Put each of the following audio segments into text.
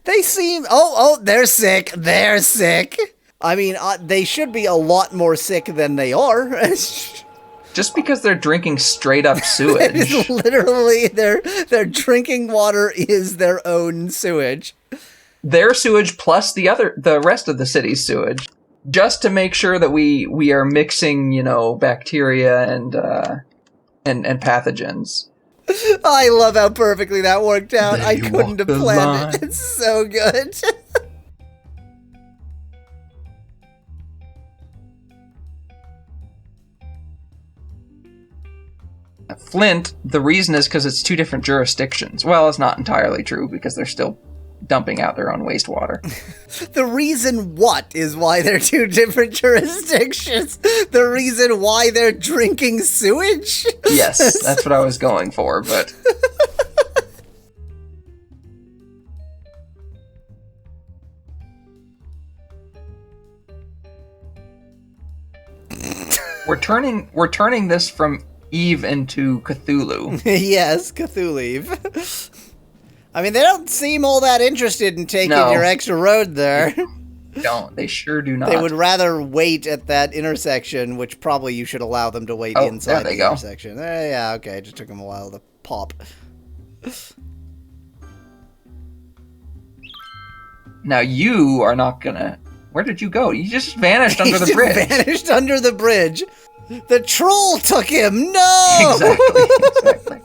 They seem... Oh, they're sick. They're sick. I mean, they should be a lot more sick than they are. Just because they're drinking straight up sewage. Literally, their drinking water is their own sewage. Their sewage plus the rest of the city's sewage. Just to make sure that we are mixing, bacteria and pathogens. I love how perfectly that worked out. I couldn't have planned line. it. It's so good. Flint, the reason is because it's two different jurisdictions. Well, it's not entirely true because they're still dumping out their own wastewater. The reason what is why they're two different jurisdictions? The reason why they're drinking sewage? Yes, that's what I was going for, but... We're turning this from Eve into Cthulhu. Yes, Cthulhu. I mean, they don't seem all that interested in taking your extra road there. They sure do not. They would rather wait at that intersection, which probably you should allow them to wait inside the intersection. Yeah, okay, it just took them a while to pop. Now you are not gonna... Where did you go? You just vanished under the bridge. Vanished under the bridge. The troll took him. No. Exactly.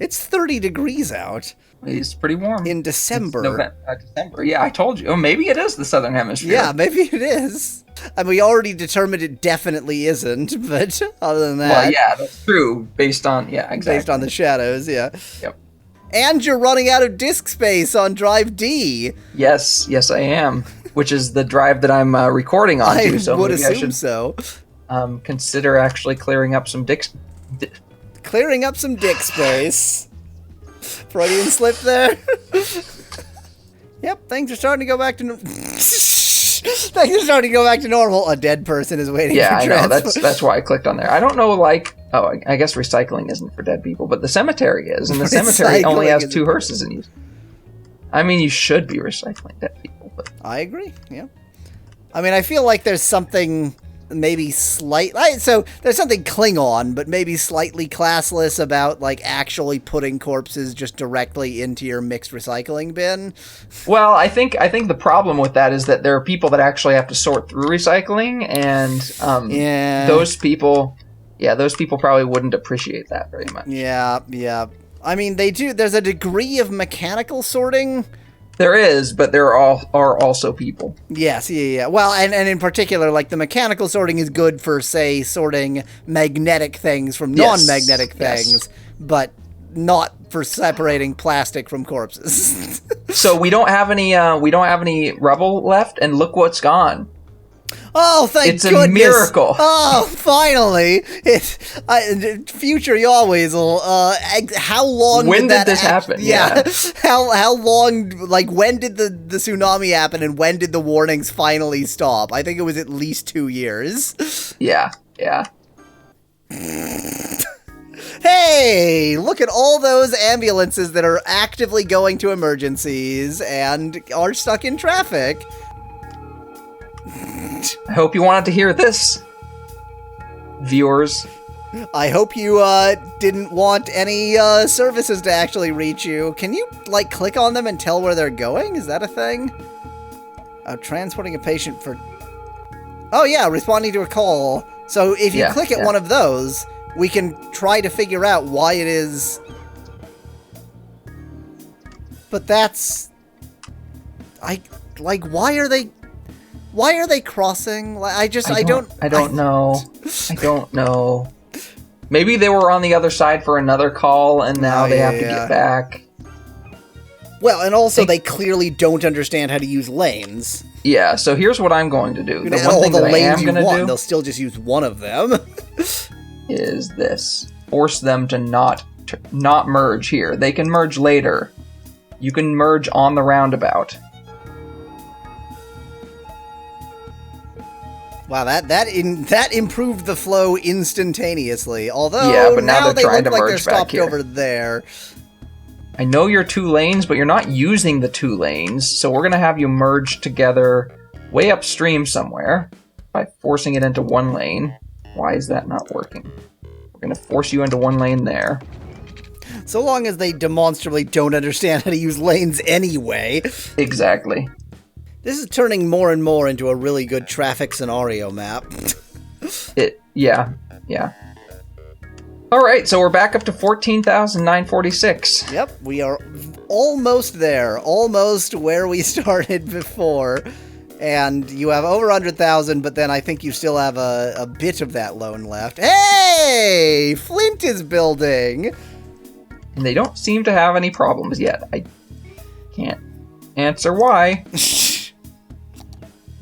It's 30 degrees out. It's pretty warm. In December. December. Yeah, I told you. Oh, maybe it is the Southern Hemisphere. Yeah, maybe it is. And we already determined it definitely isn't, but other than that... Well, yeah, that's true. Based on the shadows, yeah. Yep. And you're running out of disk space on drive D. Yes, I am. Which is the drive that I'm recording onto. I would assume so. Consider actually clearing up some dick space. Freudian slip there. Yep, things are starting to go back to normal. A dead person is waiting. Yeah, for I know. That's why I clicked on there. I don't know, I guess recycling isn't for dead people, but the cemetery is, and the cemetery only has 2 hearses in use. I mean, you should be recycling dead people. But I agree. Yeah. I mean, I feel like there's something maybe so there's something Klingon, but maybe slightly classless about actually putting corpses just directly into your mixed recycling bin. Well, I think the problem with that is that there are people that actually have to sort through recycling, and those people probably wouldn't appreciate that very much. Yeah. I mean, they do. There's a degree of mechanical sorting. There is, but there are also people. Yes, yeah. Well, and in particular, the mechanical sorting is good for, say, sorting magnetic things from non-magnetic things, but not for separating plastic from corpses. So we don't have any rubble left, and look what's gone. Oh, thank goodness. It's a miracle. Oh, finally. Future Yahweasel, how long when did this happen? Yeah. How long, when did the tsunami happen, and when did the warnings finally stop? I think it was at least 2 years. Yeah. Hey, look at all those ambulances that are actively going to emergencies and are stuck in traffic. I hope you wanted to hear this, viewers. I hope you didn't want any services to actually reach you. Can you, click on them and tell where they're going? Is that a thing? Transporting a patient for... Oh, yeah, responding to a call. So if you click at one of those, we can try to figure out why it is... But that's... why are they... Why are they crossing? I don't know. Maybe they were on the other side for another call, and now they have to get back. Well, and also they clearly don't understand how to use lanes. Yeah, so here's what I'm going to do. The one thing that I am going to do... They'll still just use one of them. is this. Force them to not merge here. They can merge later. You can merge on the roundabout. Wow, that improved the flow instantaneously. Although but now they they're trying look to like merge they're stopped back here. over there. I know you're 2 lanes, but you're not using the 2 lanes, so we're going to have you merge together way upstream somewhere by forcing it into 1 lane. Why is that not working? We're going to force you into 1 lane there. So long as they demonstrably don't understand how to use lanes anyway. Exactly. This is turning more and more into a really good traffic scenario map. Yeah. All right, so we're back up to 14,946. Yep, we are almost there. Almost where we started before. And you have over 100,000, but then I think you still have a bit of that loan left. Hey! Flint is building! And they don't seem to have any problems yet. I can't answer why.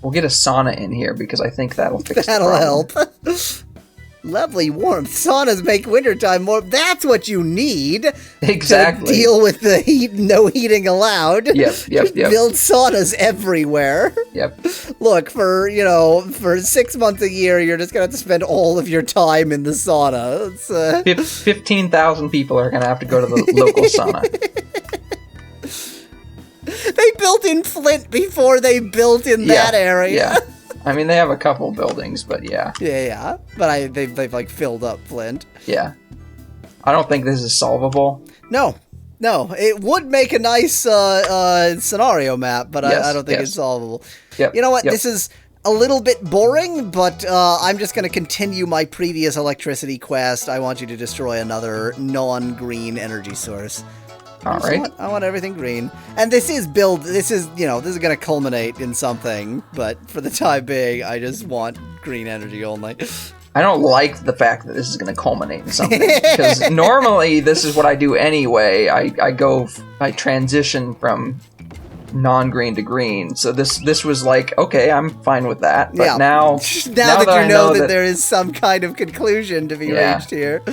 We'll get a sauna in here because I think that'll fix the problem. That'll help. Lovely warmth. Saunas make wintertime more. That's what you need. Exactly. To deal with the heat, no heating allowed. Yep. Build saunas everywhere. Yep. Look, for 6 months a year, you're just going to have to spend all of your time in the sauna. It's, 15,000 people are going to have to go to the local sauna. They built in Flint before they built in that area. Yeah. I mean, they have a couple buildings, but yeah. Yeah. But they've like filled up Flint. Yeah. I don't think this is solvable. No. It would make a nice scenario map, but I don't think it's solvable. Yep. You know what? This is a little bit boring, but I'm just going to continue my previous electricity quest. I want you to destroy another non-green energy source. All right. I want everything green. And this is going to culminate in something, but for the time being, I just want green energy only. I don't like the fact that this is going to culminate in something, because normally this is what I do anyway. I transition from non-green to green, so this was like, okay, I'm fine with that. But now that you know that there is some kind of conclusion to be reached here.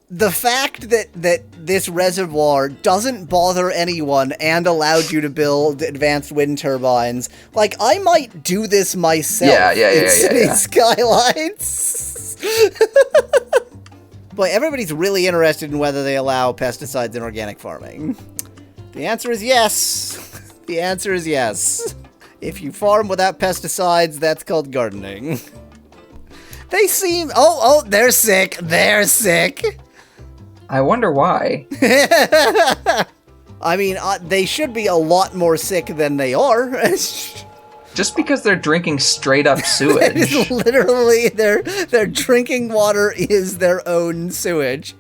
The fact that this reservoir doesn't bother anyone and allowed you to build advanced wind turbines, like, I might do this myself in City Skylines. Boy, everybody's really interested in whether they allow pesticides in organic farming. The answer is yes. The answer is yes. If you farm without pesticides, that's called gardening. They seem... Oh, they're sick. They're sick. I wonder why. I mean, they should be a lot more sick than they are. Just because they're drinking straight up sewage. Literally, their drinking water is their own sewage.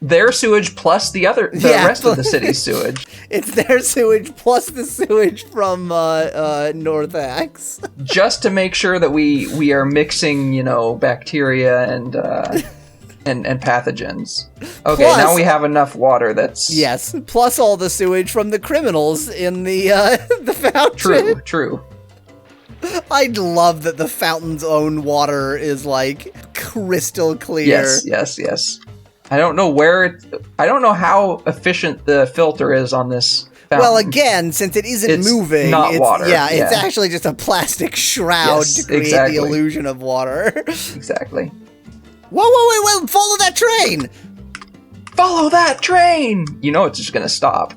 Their sewage plus the rest of the city's sewage. It's their sewage plus the sewage from North Axe. Just to make sure that we are mixing, bacteria and pathogens. Okay, plus, now we have enough water that's... Yes, plus all the sewage from the criminals in the fountain. True. I'd love that the fountain's own water is, like, crystal clear. Yes. I don't know how efficient the filter is on this fountain. Well, again, since it isn't moving, not water. It's actually just a plastic shroud to create the illusion of water. Exactly. Whoa, follow that train! Follow that train! You know it's just gonna stop.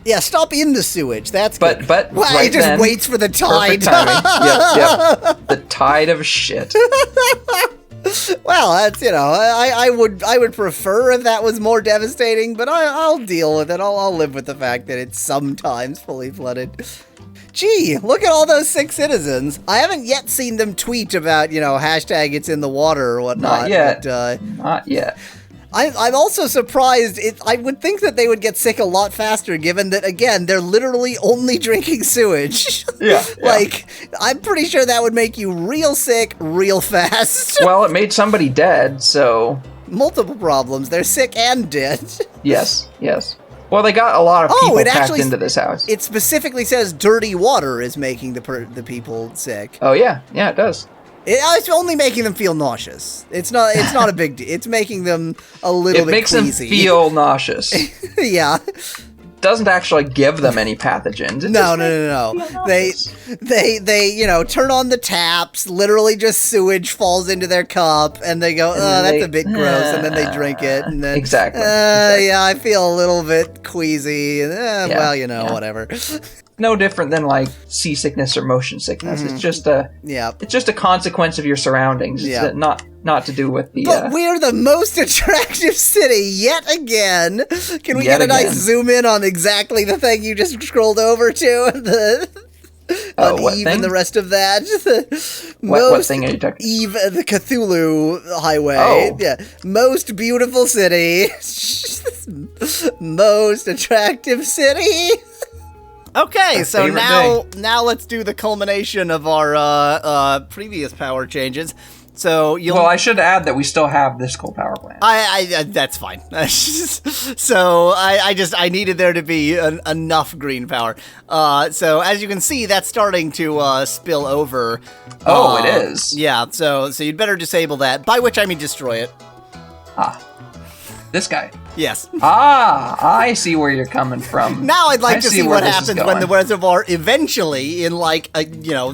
Yeah, stop in the sewage, that's good. But well, right it just then, waits for the tide. Perfect timing. Yep. The tide of shit. Well, that's, I would prefer if that was more devastating, but I'll deal with it. I'll live with the fact that it's sometimes fully flooded. Gee, look at all those sick citizens. I haven't yet seen them tweet about, hashtag it's in the water or whatnot. Not yet. But, Not yet. I'm also surprised. I would think that they would get sick a lot faster, given that, again, they're literally only drinking sewage. Yeah. Like, I'm pretty sure that would make you real sick real fast. Well, it made somebody dead, so... Multiple problems. They're sick and dead. Yes. Well, they got a lot of people packed into this house. It specifically says dirty water is making the people sick. Oh, yeah. Yeah, it does. It's only making them feel nauseous. It's not a big deal. It's making them a little bit queasy. It makes them feel nauseous. Yeah. doesn't actually give them any pathogens. No. They turn on the taps, literally just sewage falls into their cup, and they go, that's a bit gross, and then they drink it, and then... Exactly. Yeah, I feel a little bit queasy, and, whatever. No different than, like, seasickness or motion sickness. It's just a consequence of your surroundings. It's not to do with the... But we're the most attractive city yet again. Can we get a nice zoom in on exactly the thing you just scrolled over to? What Eve thing? and the rest of that. What thing are you talking? Eve, the Cthulhu highway. Oh. Yeah. Most beautiful city. Most attractive city. Okay, so now let's do the culmination of our previous power changes. So I should add that we still have this coal power plant. I that's fine. So I needed there to be enough green power. So as you can see, that's starting to spill over. Oh, it is. Yeah. So you'd better disable that. By which I mean destroy it. This guy. Yes. I see where you're coming from. Now I'd like to see what happens when the reservoir eventually, in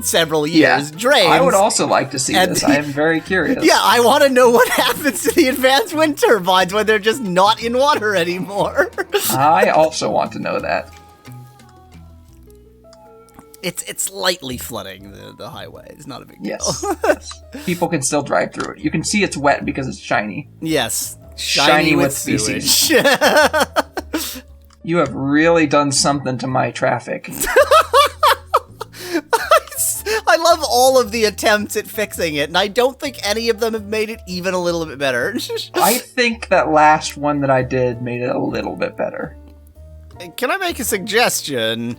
several years, drains. I would also like to see this. I am very curious. Yeah, I want to know what happens to the advanced wind turbines when they're just not in water anymore. I also want to know that. It's lightly flooding the highway. It's not a big deal. Yes. People can still drive through it. You can see it's wet because it's shiny. Yes. Shiny with species. You have really done something to my traffic. I love all of the attempts at fixing it, and I don't think any of them have made it even a little bit better. I think that last one that I did made it a little bit better. Can I make a suggestion?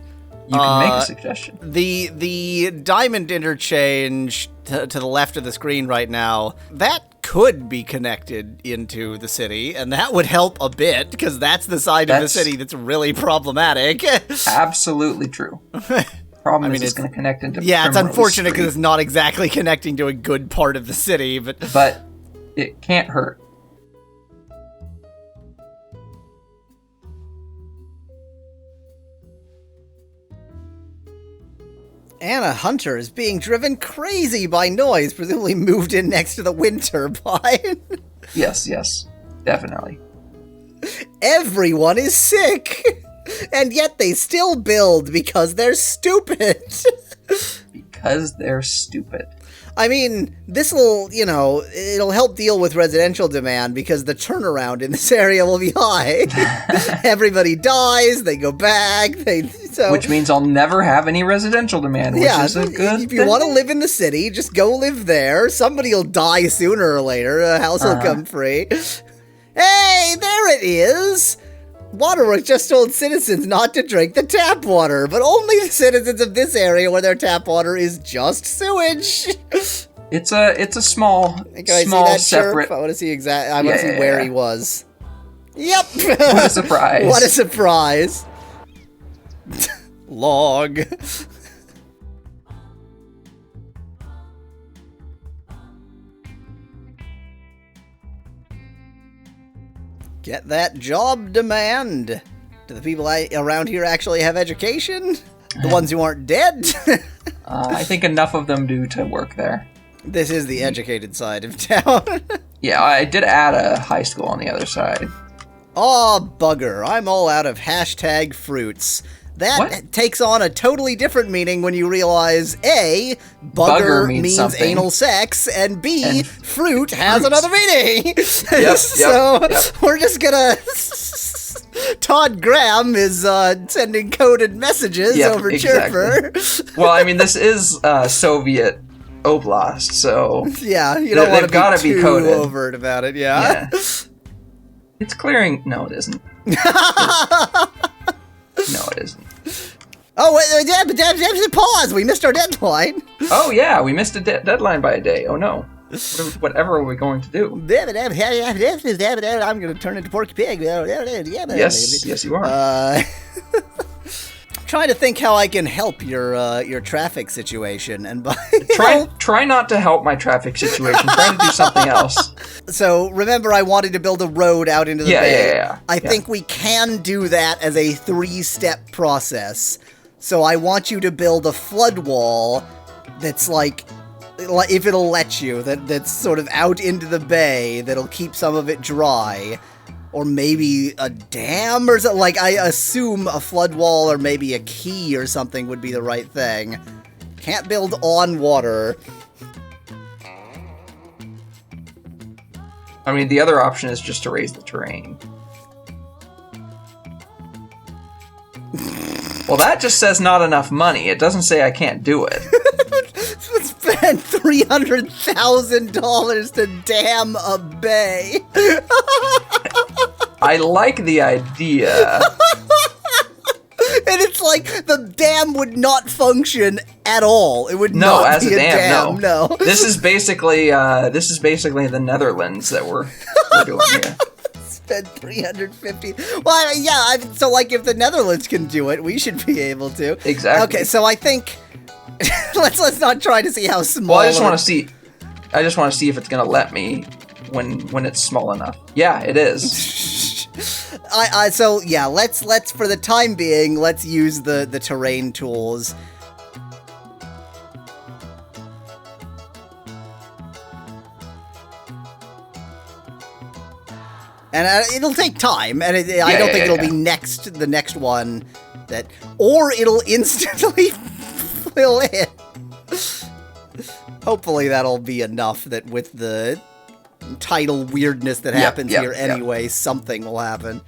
You can make a suggestion. The diamond interchange to the left of the screen right now, that could be connected into the city, and that would help a bit, because that's the side of the city that's really problematic. Absolutely true. Problem is it's going to connect into... Yeah, it's unfortunate because it's not exactly connecting to a good part of the city, but it can't hurt. Anna Hunter is being driven crazy by noise, presumably moved in next to the wind turbine. Yes, definitely. Everyone is sick, and yet they still build because they're stupid. Because they're stupid. I mean, this will, it'll help deal with residential demand because the turnaround in this area will be high. Everybody dies, they go back, which means I'll never have any residential demand, which is a good if you want to live in the city, just go live there. Somebody will die sooner or later, a house will come free. Hey, there it is! Waterworks just told citizens not to drink the tap water, but only the citizens of this area where their tap water is just sewage. It's a small separate. Chirp? I want to see I want to see where he was. Yep. What a surprise! What a surprise! Log. Get that job demand. Do the people around here actually have education? The ones who aren't dead? I think enough of them do to work there. This is the educated side of town. Yeah, I did add a high school on the other side. Aw, bugger. I'm all out of hashtag fruits. That takes on a totally different meaning when you realize, A, bugger means anal sex, and B, fruit has another meaning. We're just gonna... Todd Graham is sending coded messages over Chirper. Well, I mean, this is Soviet Oblast, so... Yeah, you don't want to be too overt about it, yeah. It's clearing... No, it isn't. No, it isn't. Oh, wait, pause! We missed our deadline. Oh, yeah, we missed a deadline by a day. Oh, no. Whatever are we going to do? I'm going to turn into Porky Pig. Yes, you are. trying to think how I can help your traffic situation, and by try not to help my traffic situation. Try to do something else. So remember, I wanted to build a road out into the bay. Yeah. I think we can do that as a 3-step process. So I want you to build a flood wall that's like if it'll let you, that's sort of out into the bay, that'll keep some of it dry. Or maybe a dam or something. Like, I assume a flood wall or maybe a quay or something would be the right thing. Can't build on water. I mean, the other option is just to raise the terrain. Well, that just says not enough money. It doesn't say I can't do it. Spend $300,000 to dam a bay. I like the idea. And it's like the dam would not function at all. It would not as be a dam. No. This is basically the Netherlands that we're doing here. Spend $350. Well, yeah. So like, if the Netherlands can do it, we should be able to. Exactly. Okay, so I think let's not try to see how small. Well, I just want to see if it's gonna let me when it's small enough. Yeah, it is. So yeah, let's for the time being, let's use the terrain tools. And it'll take time, and I don't think it'll be the next one or it'll instantly fill in. Hopefully that'll be enough that with the tidal weirdness that happens here anyway, something will happen.